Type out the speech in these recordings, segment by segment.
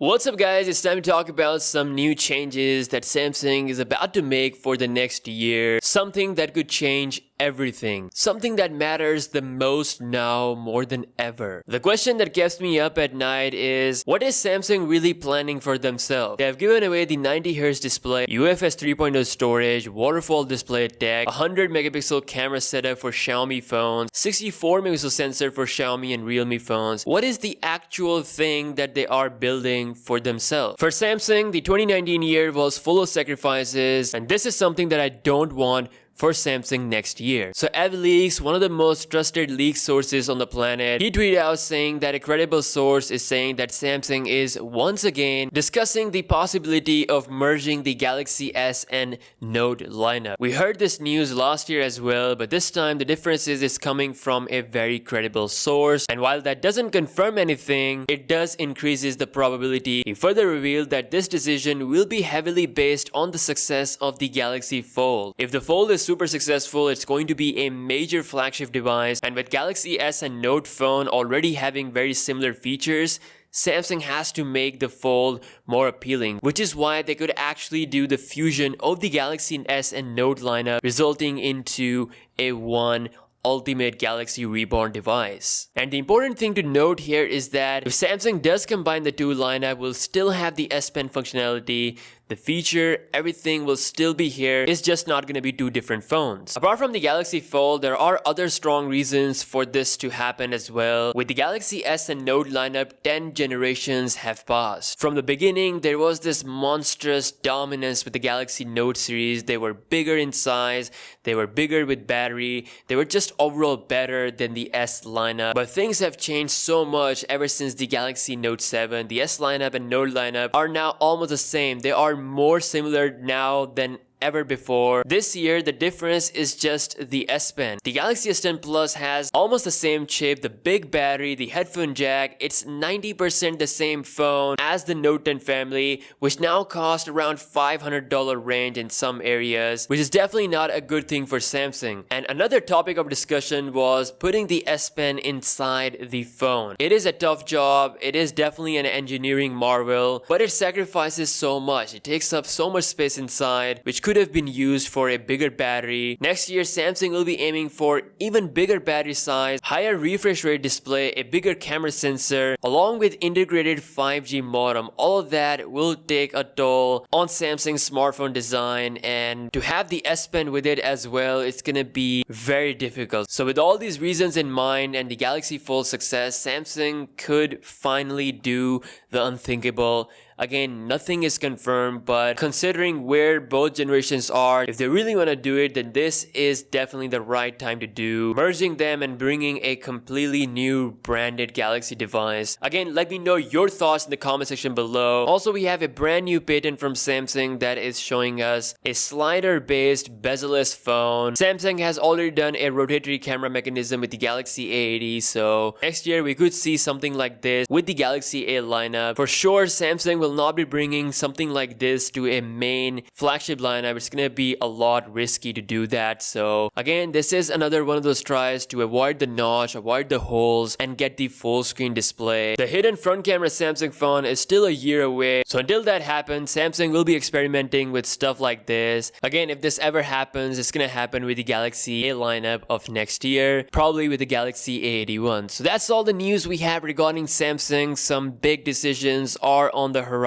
What's up guys, it's time to talk about some new changes that Samsung is about to make for the next year. Something that could change everything. Something that matters the most now more than ever. The question that keeps me up at night is, what is Samsung really planning for themselves? They have given away the 90Hz display, UFS 3.0 storage, waterfall display tech, 100 megapixel camera setup for Xiaomi phones, 64 megapixel sensor for Xiaomi and Realme phones. What is the actual thing that they are building for themselves? For Samsung, the 2019 year was full of sacrifices, and this is something that I don't want for Samsung next year. So EvLeaks, one of the most trusted leak sources on the planet, he tweeted out saying that a credible source is saying that Samsung is once again discussing the possibility of merging the Galaxy S and Note lineup. We heard this news last year as well, but this time the difference is coming from a very credible source, and while that doesn't confirm anything, it does increases the probability. He further revealed that this decision will be heavily based on the success of the Galaxy Fold. If the Fold is super successful, it's going to be a major flagship device, and with Galaxy S and Note phone already having very similar features, Samsung has to make the Fold more appealing, which is why they could actually do the fusion of the Galaxy S and Note lineup, resulting into a one ultimate Galaxy Reborn device. And the important thing to note here is that if Samsung does combine the two lineup, we'll still have the S Pen functionality. The feature, everything will still be here. It's just not going to be two different phones. Apart from the Galaxy Fold, there are other strong reasons for this to happen as well. With the Galaxy S and Note lineup, 10 generations have passed. From the beginning, there was this monstrous dominance with the Galaxy Note series. They were bigger in size, they were bigger with battery, they were just overall better than the S lineup. But things have changed so much ever since the Galaxy Note 7. The S lineup and Note lineup are now almost the same. They are more similar now than ever before. This year, the difference is just the S Pen. The Galaxy S10 Plus has almost the same chip, the big battery, the headphone jack. It's 90% the same phone as the Note 10 family, which now costs around $500 range in some areas, which is definitely not a good thing for Samsung. And another topic of discussion was putting the S Pen inside the phone. It is a tough job. It is definitely an engineering marvel, but it sacrifices so much. It takes up so much space inside, which could have been used for a bigger battery. Next year, Samsung will be aiming for even bigger battery size, higher refresh rate display, a bigger camera sensor, along with integrated 5G modem. All of that will take a toll on Samsung's smartphone design, and to have the S Pen with it as well, it's gonna be very difficult. So with all these reasons in mind and the Galaxy Fold success, Samsung could finally do the unthinkable. Again, nothing is confirmed, but considering where both generations are, if they really want to do it, then this is definitely the right time to do, merging them and bringing a completely new branded Galaxy device. Again, let me know your thoughts in the comment section below. Also, we have a brand new patent from Samsung that is showing us a slider-based bezel-less phone. Samsung has already done a rotatory camera mechanism with the Galaxy A80, so next year we could see something like this with the Galaxy A lineup. For sure, Samsung will not be bringing something like this to a main flagship lineup. It's gonna be a lot risky to do that. So again, this is another one of those tries to avoid the notch, avoid the holes, and get the full screen display. The hidden front camera Samsung phone is still a year away, so until that happens, Samsung will be experimenting with stuff like this. Again, if this ever happens, it's gonna happen with the Galaxy A lineup of next year, probably with the Galaxy A81. So that's all the news we have regarding Samsung. Some big decisions are on the horizon.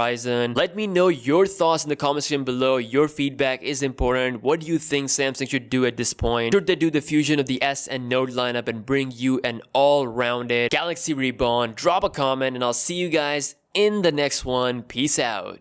Let me know your thoughts in the comment section below. Your feedback is important. What do you think Samsung should do at this point? Should they do the fusion of the S and Note lineup and bring you an all-rounded Galaxy Reborn? Drop a comment and I'll see you guys in the next one. Peace out.